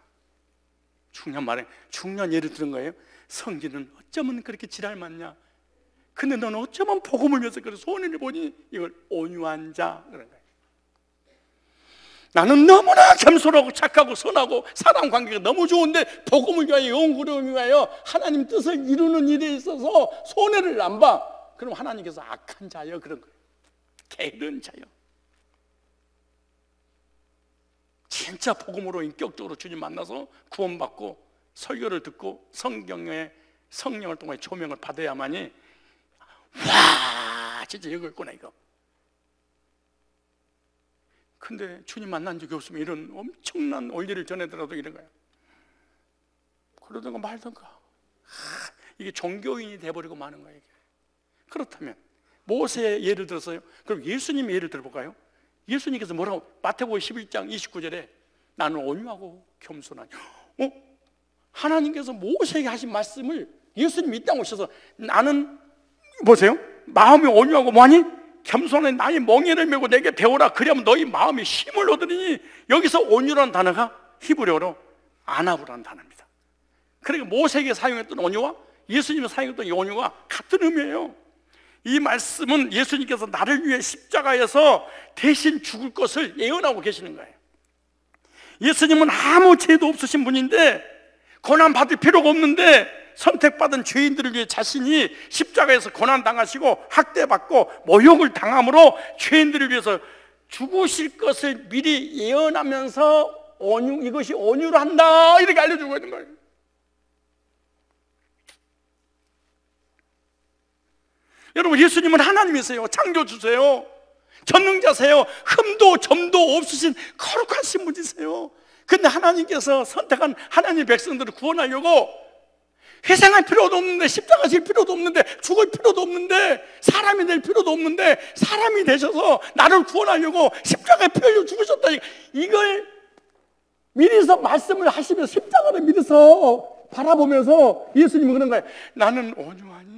중요한 말에 중요한 예를 들은 거예요. 성질은 어쩌면 그렇게 지랄 많냐, 근데 너는 어쩌면 복음을 위해서 그런 손해를 보니 이걸 온유한 자 그런 거예요. 나는 너무나 겸손하고 착하고 선하고 사람 관계가 너무 좋은데 복음을 위하여 영구를 위하여 하나님 뜻을 이루는 일에 있어서 손해를 안 봐. 그럼 하나님께서 악한 자여 그런 거예요. 게으른 자여. 진짜 복음으로 인격적으로 주님 만나서 구원받고 설교를 듣고 성경의 성령을 통해 조명을 받아야만이 와 진짜 이거 있구나 이거. 근데 주님 만난 적이 없으면 이런 엄청난 원리를 전해더라도 이런 거야. 그러든가 말든가. 이게 종교인이 돼버리고 마는 거예요. 이게. 그렇다면 모세의 예를 들어서요. 그럼 예수님의 예를 들어볼까요? 예수님께서 뭐라고? 마태복음 11장 29절에 나는 온유하고 겸손하니. 하나님께서 모세에게 하신 말씀을 예수님이 이 땅에 오셔서 나는 보세요. 마음이 온유하고 뭐하니? 겸손한 나의 멍에를 메고 내게 배우라. 그러면 너희 마음이 힘을 얻으리니. 여기서 온유라는 단어가 히브리어로 아나브라는 단어입니다. 그러니까 모세에게 사용했던 온유와 예수님이 사용했던 이 온유가 같은 의미예요. 이 말씀은 예수님께서 나를 위해 십자가에서 대신 죽을 것을 예언하고 계시는 거예요. 예수님은 아무 죄도 없으신 분인데 고난 받을 필요가 없는데 선택받은 죄인들을 위해 자신이 십자가에서 고난당하시고 학대받고 모욕을 당함으로 죄인들을 위해서 죽으실 것을 미리 예언하면서 온유, 이것이 온유로 한다 이렇게 알려주고 있는 거예요. 여러분, 예수님은 하나님이세요. 창조주세요. 전능자세요. 흠도 점도 없으신 거룩하신 분이세요. 근데 하나님께서 선택한 하나님의 백성들을 구원하려고 희생할 필요도 없는데, 십자가 질 필요도 없는데, 죽을 필요도 없는데, 사람이 될 필요도 없는데 사람이 되셔서 나를 구원하려고 십자가에 피 흘려 죽으셨다. 이걸 미리서 말씀을 하시면서 십자가를 미리서 바라보면서 예수님은 그런 거예요. 나는 온유하니.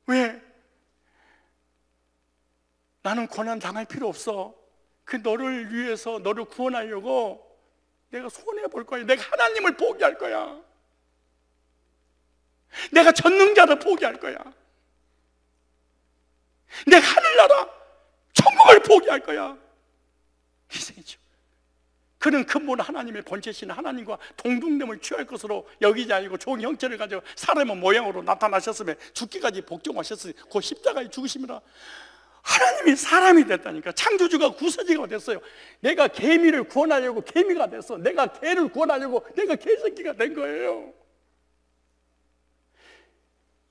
왜? 나는 고난 당할 필요 없어. 그 너를 위해서 너를 구원하려고 내가 손해볼 거야. 내가 하나님을 포기할 거야. 내가 전능자를 포기할 거야. 내가 하늘나라 천국을 포기할 거야. 희생이죠. 그는 근본 하나님의 본체신 하나님과 동등됨을 취할 것으로 여기지 아니고 좋은 형체를 가지고 사람의 모양으로 나타나셨으며 죽기까지 복종하셨으니 그 십자가에 죽으심이라. 하나님이 사람이 됐다니까. 창조주가 구세주가 됐어요. 내가 개미를 구원하려고 개미가 됐어. 내가 개를 구원하려고 내가 개새끼가 된 거예요.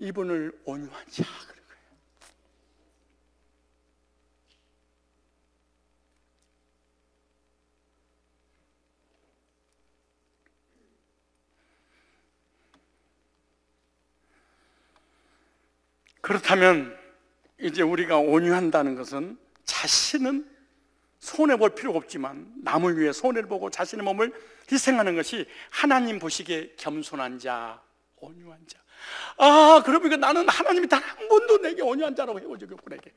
이분을 온유한 자 그런 거예요. 그렇다면 이제 우리가 온유한다는 것은 자신은 손해볼 필요가 없지만 남을 위해 손해를 보고 자신의 몸을 희생하는 것이 하나님 보시기에 겸손한 자, 온유한 자. 아, 그러니까 나는 하나님이 단 한 번도 내게 온유한 자라고 해본 적이 없고, 내게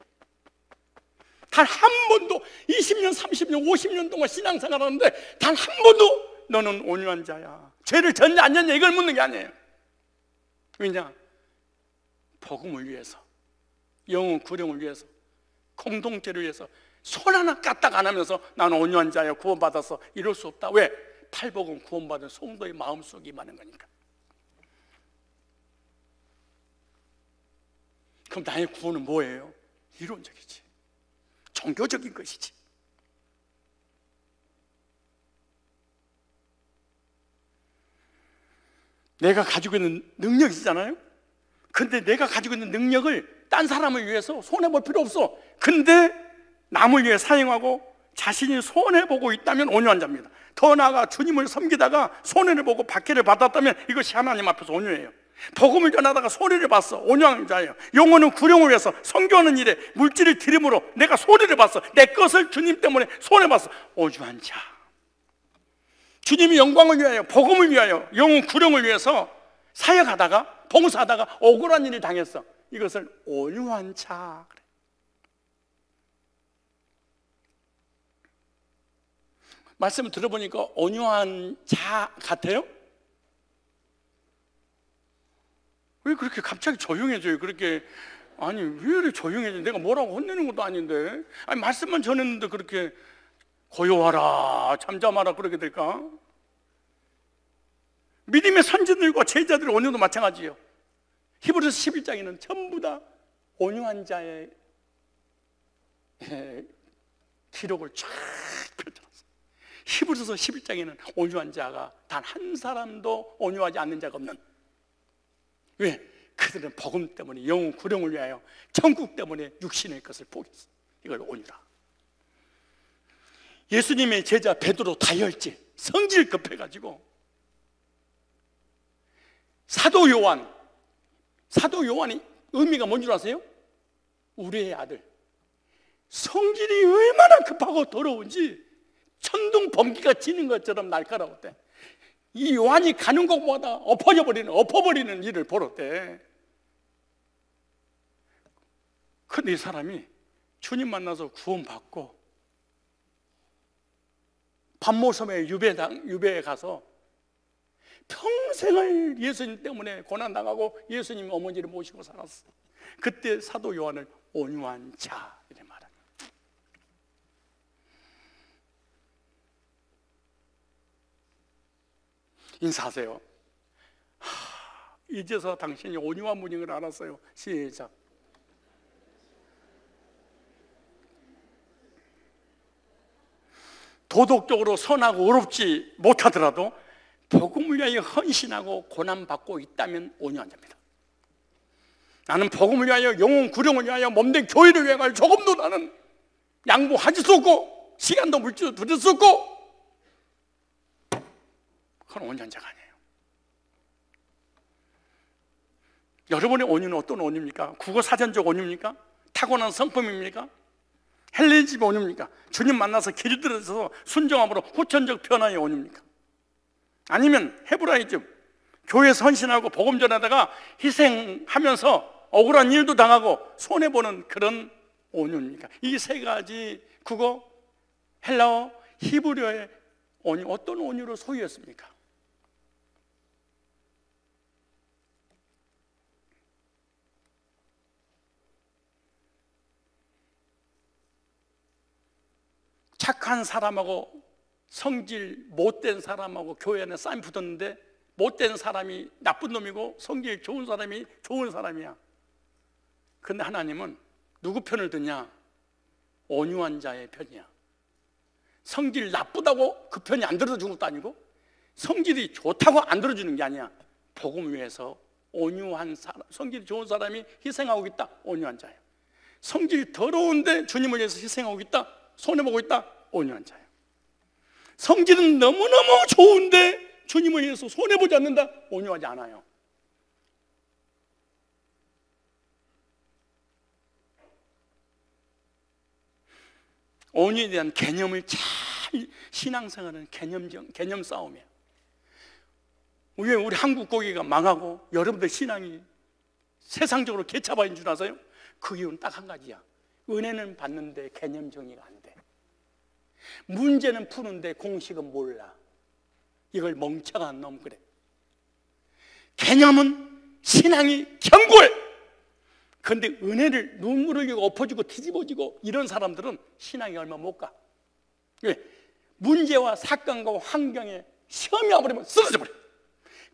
단 한 번도 20년, 30년, 50년 동안 신앙생활 하는데 단 한 번도 너는 온유한 자야, 죄를 졌냐 안 졌냐 이걸 묻는 게 아니에요. 왜냐? 복음을 위해서, 영혼 구령을 위해서 공동체를 위해서 손 하나 까딱 안 하면서 나는 온유한 자여 구원받아서 이럴 수 없다. 왜? 팔복음 구원받은 성도의 마음속에 임하는 거니까. 그럼 나의 구원은 뭐예요? 이론적이지, 종교적인 것이지. 내가 가지고 있는 능력이잖아요. 근데 내가 가지고 있는 능력을 딴 사람을 위해서 손해볼 필요 없어. 근데 남을 위해 사용하고 자신이 손해보고 있다면 온유한 자입니다. 더 나아가 주님을 섬기다가 손해를 보고 박해를 받았다면 이것이 하나님 앞에서 온유해요. 복음을 전하다가 손해를 봤어, 온유한 자예요. 영혼은 구령을 위해서 선교하는 일에 물질을 들임으로 내가 손해를 봤어, 내 것을 주님 때문에 손해봤어, 온유한 자. 주님이 영광을 위하여, 복음을 위하여, 영혼 구령을 위해서 사역하다가 봉사하다가 억울한 일을 당했어. 이것을 온유한 자. 말씀을 들어보니까 온유한 자 같아요? 왜 그렇게 갑자기 조용해져요? 그렇게, 아니 왜 이렇게 조용해져? 내가 뭐라고 혼내는 것도 아닌데, 아니 말씀만 전했는데 그렇게 고요하라 잠잠하라 그러게 될까? 믿음의 선진들과 제자들의 온유도 마찬가지예요. 히브리서 11장에는 전부 다 온유한 자의 기록을 쫙 펼쳐놨어요. 히브리서 11장에는 온유한 자가 단 한 사람도 온유하지 않는 자가 없는. 왜? 그들은 복음 때문에 영혼 구령을 위하여 천국 때문에 육신의 것을 포기했어. 이걸 온유라. 예수님의 제자 베드로 다혈질, 성질 급해가지고 사도 요한이 의미가 뭔 줄 아세요? 우리의 아들. 성질이 얼마나 급하고 더러운지 천둥 번개가 치는 것처럼 날카로웠대. 이 요한이 가는 곳마다 엎어버리는 일을 벌였대. 근데 이 사람이 주님 만나서 구원받고 반모섬의 유배에 가서 평생을 예수님 때문에 고난당하고 예수님 어머니를 모시고 살았어. 그때 사도 요한을 온유한 자 이렇게 말합니다. 인사하세요. 이제서 당신이 온유한 분인 걸 알았어요. 시작. 도덕적으로 선하고 어렵지 못하더라도 복음을 위하여 헌신하고 고난받고 있다면 온유한 자입니다. 나는 복음을 위하여 영혼 구령을 위하여 몸된 교회를 위하여 조금도 나는 양보하지 수 없고 시간도 물질도 들일 수 없고, 그건 온유한 자가 아니에요. 여러분의 온유는 어떤 온유입니까? 국어사전적 온유입니까? 타고난 성품입니까? 헬레니즘 온유입니까? 주님 만나서 길들여서 순종함으로 후천적 변화의 온유입니까? 아니면 헤브라이즘, 교회에서 헌신하고 복음 전하다가 희생하면서 억울한 일도 당하고 손해보는 그런 온유입니까? 이 세 가지 국어, 헬라어, 히브리어의 온유, 어떤 온유를 소유했습니까? 착한 사람하고 성질 못된 사람하고 교회 안에 싸움 붙었는데 못된 사람이 나쁜 놈이고 성질 좋은 사람이 좋은 사람이야. 근데 하나님은 누구 편을 드냐? 온유한 자의 편이야. 성질 나쁘다고 그 편이 안 들어주는 것도 아니고 성질이 좋다고 안 들어주는 게 아니야. 복음을 위해서 온유한 사람, 성질이 좋은 사람이 희생하고 있다. 온유한 자예요. 성질이 더러운데 주님을 위해서 희생하고 있다. 손해보고 있다. 온유한 자예요. 성질은 너무너무 좋은데 주님을 위해서 손해보지 않는다. 온유하지 않아요. 온유에 대한 개념을 잘 신앙생활은 개념 싸움이에요. 왜 우리 한국 고기가 망하고 여러분들 신앙이 세상적으로 개차반인 줄 아세요? 그 이유는 딱 한 가지야. 은혜는 받는데 개념 정의가 안 돼. 문제는 푸는데 공식은 몰라. 이걸 멍청한 놈 그래. 개념은 신앙이 견고해. 그런데 은혜를 눈물 흘리고 엎어지고 뒤집어지고 이런 사람들은 신앙이 얼마 못 가. 왜? 문제와 사건과 환경에 시험이 와버리면 쓰러져 버려.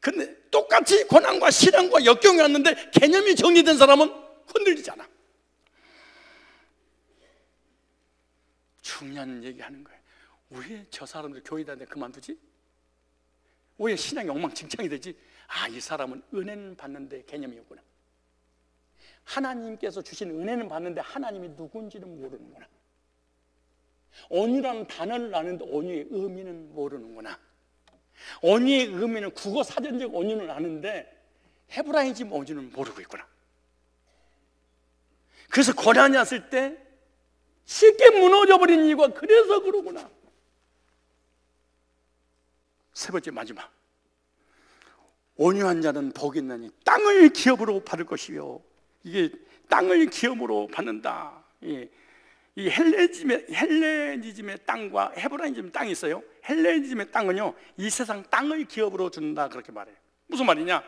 근데 똑같이 고난과 시련과 역경이 왔는데 개념이 정리된 사람은 흔들리지 않아. 중요한 얘기하는 거예요. 왜 저 사람들 교회 다니는데 그만두지? 왜 신앙이 엉망진창이 되지? 아, 이 사람은 은혜는 받는데 개념이 없구나. 하나님께서 주신 은혜는 받는데 하나님이 누군지는 모르는구나. 온유라는 단어를 아는데 온유의 의미는 모르는구나. 온유의 의미는 국어 사전적 온유는 아는데 헤브라이즘 온유는 모르고 있구나. 그래서 고난이 왔을 때 쉽게 무너져버린 이유가 그래서 그러구나. 세 번째 마지막, 온유한 자는 복이 있나니 땅을 기업으로 받을 것이요. 이게 땅을 기업으로 받는다. 이 헬레니즘의 땅과 헤브라이즘 땅이 있어요. 헬레니즘의 땅은요, 이 세상 땅을 기업으로 준다, 그렇게 말해요. 무슨 말이냐?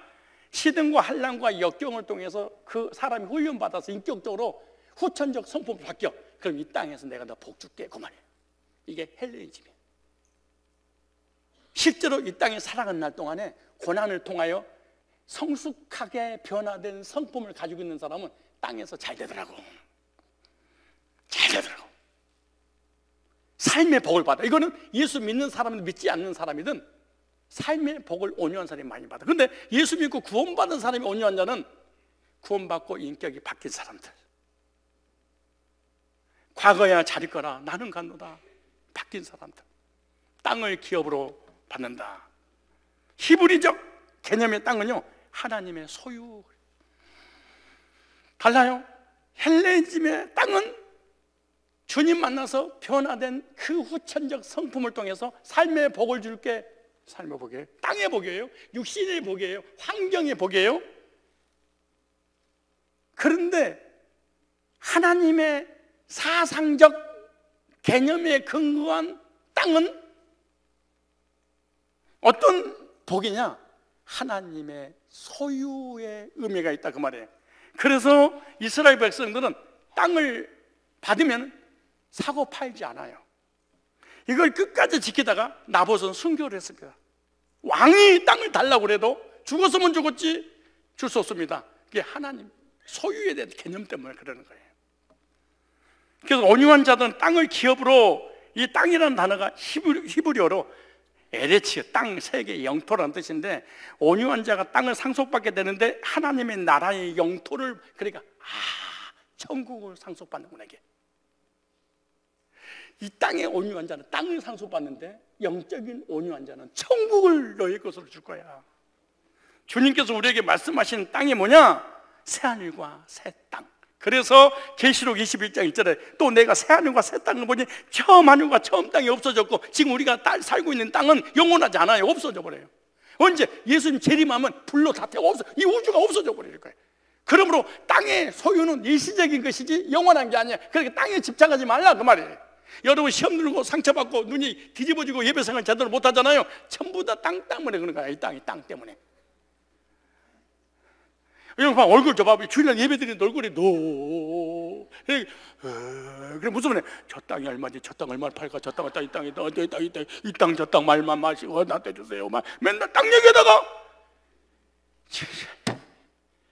시든과 한란과 역경을 통해서 그 사람이 훈련받아서 인격적으로 후천적 성품을 바뀌어. 그럼 이 땅에서 내가 너 복 줄게, 그 말이에요. 이게 헬레니즘이에요. 실제로 이 땅에 살아가는 날 동안에 고난을 통하여 성숙하게 변화된 성품을 가지고 있는 사람은 땅에서 잘 되더라고. 잘 되더라고. 삶의 복을 받아. 이거는 예수 믿는 사람이든 믿지 않는 사람이든 삶의 복을 온유한 사람이 많이 받아. 그런데 예수 믿고 구원받은 사람이 온유한 자는 구원받고 인격이 바뀐 사람들. 과거야 잘 있거라, 나는 간노다. 바뀐 사람들. 땅을 기업으로 받는다. 히브리적 개념의 땅은요, 하나님의 소유. 달라요. 헬레니즘의 땅은 주님 만나서 변화된 그 후천적 성품을 통해서 삶의 복을 줄게. 삶의 복이에요. 땅의 복이에요. 육신의 복이에요. 환경의 복이에요. 그런데 하나님의 사상적 개념에 근거한 땅은 어떤 복이냐? 하나님의 소유의 의미가 있다, 그 말이에요. 그래서 이스라엘 백성들은 땅을 받으면 사고 팔지 않아요. 이걸 끝까지 지키다가 나봇은 순교를 했을 거야. 왕이 땅을 달라고 그래도 죽었으면 죽었지 줄 수 없습니다. 그게 하나님 소유에 대한 개념 때문에 그러는 거예요. 그래서 온유한 자들은 땅을 기업으로, 이 땅이라는 단어가 히브리어로 에레츠, 땅, 세계, 영토라는 뜻인데, 온유한 자가 땅을 상속받게 되는데 하나님의 나라의 영토를, 그러니까 천국을 상속받는구나. 이게 이 땅의 온유한 자는 땅을 상속받는데 영적인 온유한 자는 천국을 너희 것으로 줄 거야. 주님께서 우리에게 말씀하신 땅이 뭐냐? 새하늘과 새 땅. 그래서 계시록 21장 1절에 또 내가 새하늘과 새 땅을 보니 처음 하늘과 처음 땅이 없어졌고, 지금 우리가 살고 있는 땅은 영원하지 않아요. 없어져 버려요. 언제? 예수님 재림하면 불로 다 태워 없어, 이 우주가 없어져 버릴 거예요. 그러므로 땅의 소유는 일시적인 것이지 영원한 게 아니야. 그러니까 땅에 집착하지 말라, 그 말이에요. 여러분 시험 들고 상처받고 눈이 뒤집어지고 예배생활 제대로 못하잖아요. 전부 다 땅 때문에 그런 거야. 이 땅이 땅 때문에. 여러분 얼굴 줘봐. 주일날 예배드리는 얼굴이 그래 무슨 말이야? 저 땅이 얼마지? 저 땅 얼마를 팔까? 저 땅 이 땅이 이 땅 저 땅 말만 마시고 나한테 주세요. 맨날 땅 얘기하다가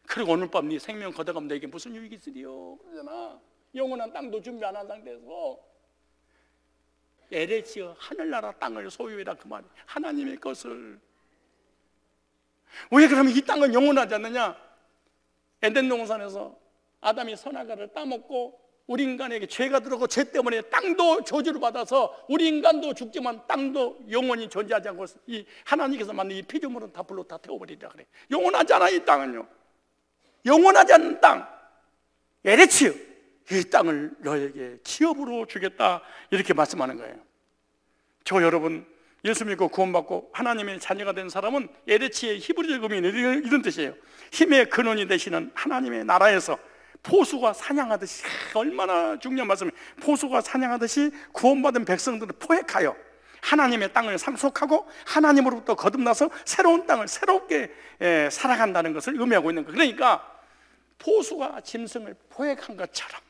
그리고 오늘 밤 네 생명 걷어가면 내게 무슨 유익이 있으리요? 그러잖아. 영원한 땅도 준비 안 한 상태에서 에레치어 하늘나라 땅을 소유해라, 그 말이야. 하나님의 것을. 왜 그러면 이 땅은 영원하지 않느냐? 에덴 동산에서 아담이 선악과를 따먹고 우리 인간에게 죄가 들어오고 죄 때문에 땅도 저주를 받아서 우리 인간도 죽지만 땅도 영원히 존재하지 않고 이 하나님께서 만든 이 피조물은 다 불로 다 태워버리라 그래. 영원하지 않아. 이 땅은요, 영원하지 않는 땅 에레치어, 이 땅을 너에게 기업으로 주겠다, 이렇게 말씀하는 거예요. 저 여러분 예수 믿고 구원받고 하나님의 자녀가 된 사람은 에레치의 히브리적 의미는 이런 뜻이에요. 힘의 근원이 되시는 하나님의 나라에서 포수가 사냥하듯이, 얼마나 중요한 말씀이에요. 포수가 사냥하듯이 구원받은 백성들을 포획하여 하나님의 땅을 상속하고 하나님으로부터 거듭나서 새로운 땅을 새롭게 살아간다는 것을 의미하고 있는 거예요. 그러니까 포수가 짐승을 포획한 것처럼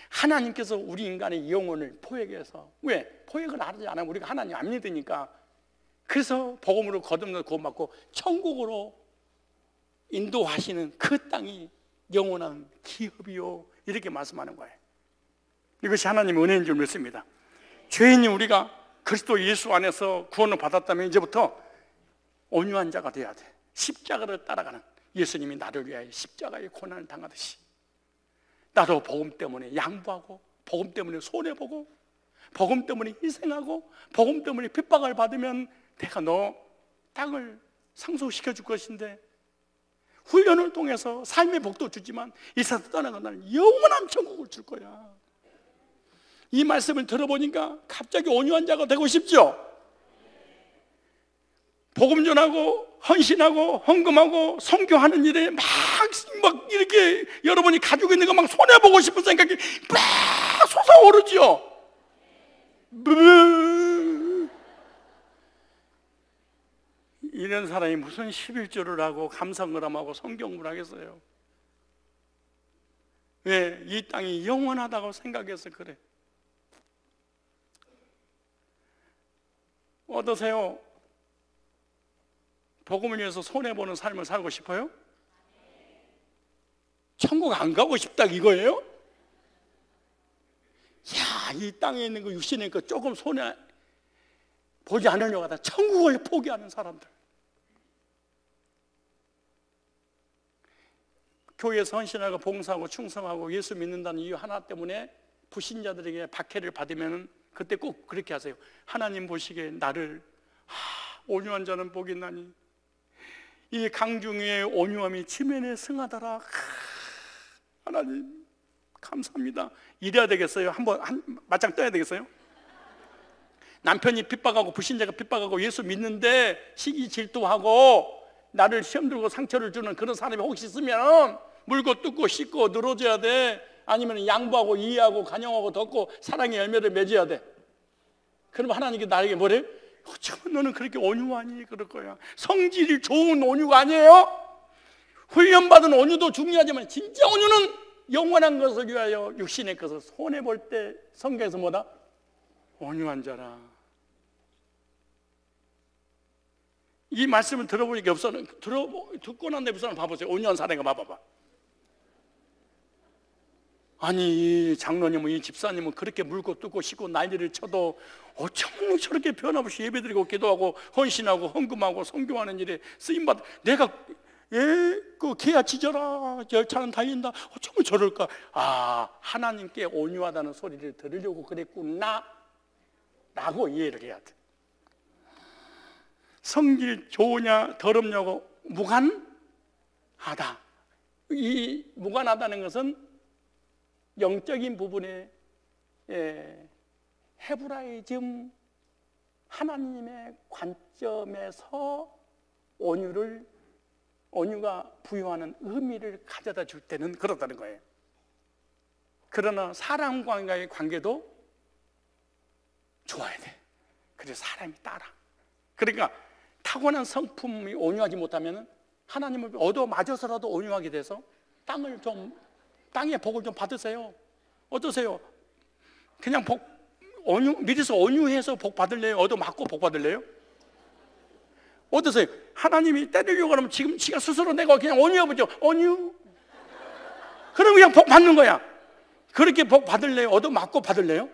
하나님께서 우리 인간의 영혼을 포획해서, 왜? 포획을 하지 않으면 우리가 하나님 안 믿으니까. 그래서 복음으로 거듭나 구원받고 천국으로 인도하시는 그 땅이 영원한 기업이요, 이렇게 말씀하는 거예요. 이것이 하나님의 은혜인 줄 믿습니다. 죄인인 우리가 그리스도 예수 안에서 구원을 받았다면 이제부터 온유한 자가 돼야 돼. 십자가를 따라가는, 예수님이 나를 위하여 십자가의 고난을 당하듯이 나도 복음 때문에 양보하고, 복음 때문에 손해보고, 복음 때문에 희생하고, 복음 때문에 핍박을 받으면 내가 너 땅을 상속시켜 줄 것인데, 훈련을 통해서 삶의 복도 주지만 이 세상 떠나간 나는 영원한 천국을 줄 거야. 이 말씀을 들어보니까 갑자기 온유한 자가 되고 싶죠? 복음 전하고 헌신하고 헌금하고 선교하는 일에 막 이렇게 여러분이 가지고 있는 거 막 손해보고 싶은 생각이 막 솟아오르죠? 이런 사람이 무슨 11조를 하고 감사응감하고 성경을 하겠어요? 왜? 이 땅이 영원하다고 생각해서 그래. 어떠세요? 복음을 위해서 손해보는 삶을 살고 싶어요? 천국 안 가고 싶다 이거예요? 야, 이 땅에 있는 거, 육신에 있는 거 조금 손해 보지 않으려고 하다 천국을 포기하는 사람들. 교회에서 헌신하고 봉사하고 충성하고 예수 믿는다는 이유 하나 때문에 불신자들에게 박해를 받으면 그때 꼭 그렇게 하세요. 하나님 보시기에 나를 온유한 자는 복이 있나니 이 강중의 온유함이 지면에 승하더라. 하나님 감사합니다. 이래야 되겠어요? 한번 맞짱 떠야 되겠어요? 남편이 핍박하고 불신자가 핍박하고 예수 믿는데 시기 질투하고 나를 시험 들고 상처를 주는 그런 사람이 혹시 있으면 물고 뜯고 씻고 늘어져야 돼. 아니면 양보하고 이해하고 간영하고 덮고 사랑의 열매를 맺어야 돼. 그럼 하나님께 나에게 뭐래? 어쩌면 너는 그렇게 온유하니? 그럴 거야. 성질이 좋은 온유가 아니에요. 훈련받은 온유도 중요하지만 진짜 온유는 영원한 것을 위하여 육신의 것을 손해볼 때 성경에서 뭐다? 온유한 자라. 이 말씀을 들어보니까 듣고 난 다음에 봐보세요. 온유한 사람인가 봐봐봐. 아니 장로님은 이 집사님은 그렇게 물고 뜯고 씻고 난리를 쳐도 어쩌면 저렇게 변함없이 예배드리고 기도하고 헌신하고 헌금하고 선교하는 일에 쓰임받아. 내가 그 개야 짖어라 열차는 달린다 어쩌면 저럴까. 아, 하나님께 온유하다는 소리를 들으려고 그랬구나 라고 이해를 해야 돼. 성질 좋으냐 더럽냐고 무관하다. 이 무관하다는 것은 영적인 부분에 헤브라이즘 하나님의 관점에서 온유가 부여하는 의미를 가져다 줄 때는 그렇다는 거예요. 그러나 사람과의 관계도 좋아야 돼. 그래서 사람이 따라. 그러니까 타고난 성품이 온유하지 못하면 하나님을 얻어맞아서라도 온유하게 돼서 땅의 복을 좀 받으세요. 어떠세요? 그냥 미리서 온유해서 복 받을래요? 얻어맞고 복 받을래요? 어떠세요? 하나님이 때리려고 하면 지금 지가 스스로 내가 그냥 온유해보죠. 온유. 그럼 그냥 복 받는 거야. 그렇게 복 받을래요? 얻어맞고 받을래요?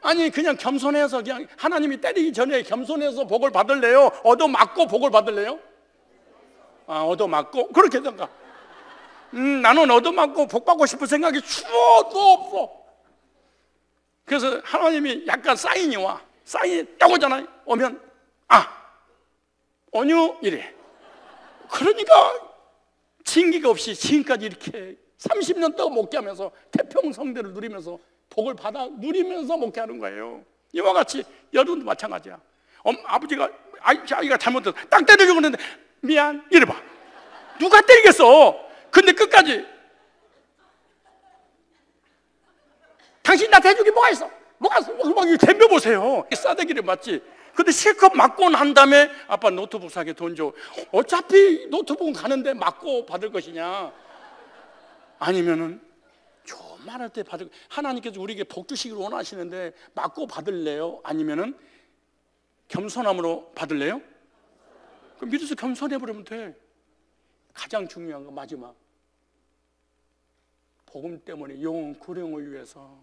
아니 그냥 겸손해서 그냥 하나님이 때리기 전에 겸손해서 복을 받을래요? 얻어맞고 복을 받을래요? 얻어맞고 그렇게 된가? 나는 얻어맞고 복 받고 싶은 생각이 추워도 없어. 그래서 하나님이 약간 사인이 딱 오잖아요. 오면 온유 이래. 그러니까 징계가 없이 지금까지 이렇게 30년 동안 목회하면서 태평성대를 누리면서 복을 받아 누리면서 목회하는 거예요. 이와 같이 여러분도 마찬가지야. 아버지가 아이가 잘못해서 딱 때리려고 하는데 미안 이래봐. 누가 때리겠어? 근데 끝까지 당신 나한테 해주기 뭐가 있어? 막 덤벼보세요. 싸대기를 맞지. 근데 실컷 맞고 난 다음에 아빠 노트북 사게 돈 줘. 어차피 노트북은 가는데 맞고 받을 것이냐, 아니면은 좀 많을 때 받을, 하나님께서 우리에게 복 주시기를 원하시는데 맞고 받을래요? 아니면은 겸손함으로 받을래요? 그럼 믿어서 겸손해 버리면 돼. 가장 중요한 거 마지막, 복음 때문에 영혼 구령을 위해서,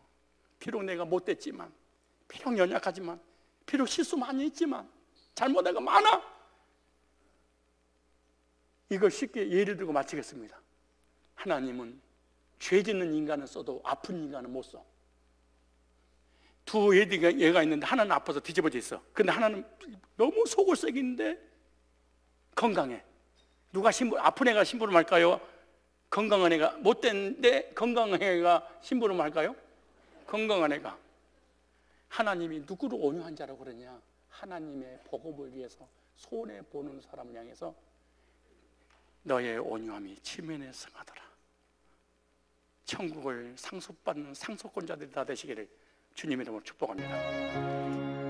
비록 내가 못됐지만, 비록 연약하지만, 비록 실수 많이 했지만, 잘못한 거 많아, 이걸 쉽게 예를 들고 마치겠습니다. 하나님은 죄 짓는 인간은 써도 아픈 인간은 못 써. 두 얘가 있는데 하나는 아파서 뒤집어져 있어. 근데 하나는 너무 속을 썩이는데 건강해. 누가 아픈 애가 심부름 할까요? 건강한 애가. 못된데 건강한 애가 심부름 할까요? 건강한 애가. 하나님이 누구를 온유한 자라고 그러냐? 하나님의 복음을 위해서 손해보는 사람을 향해서 너의 온유함이 지면에 성하더라. 천국을 상속받는 상속권자들이 다 되시기를 주님의 이름으로 축복합니다.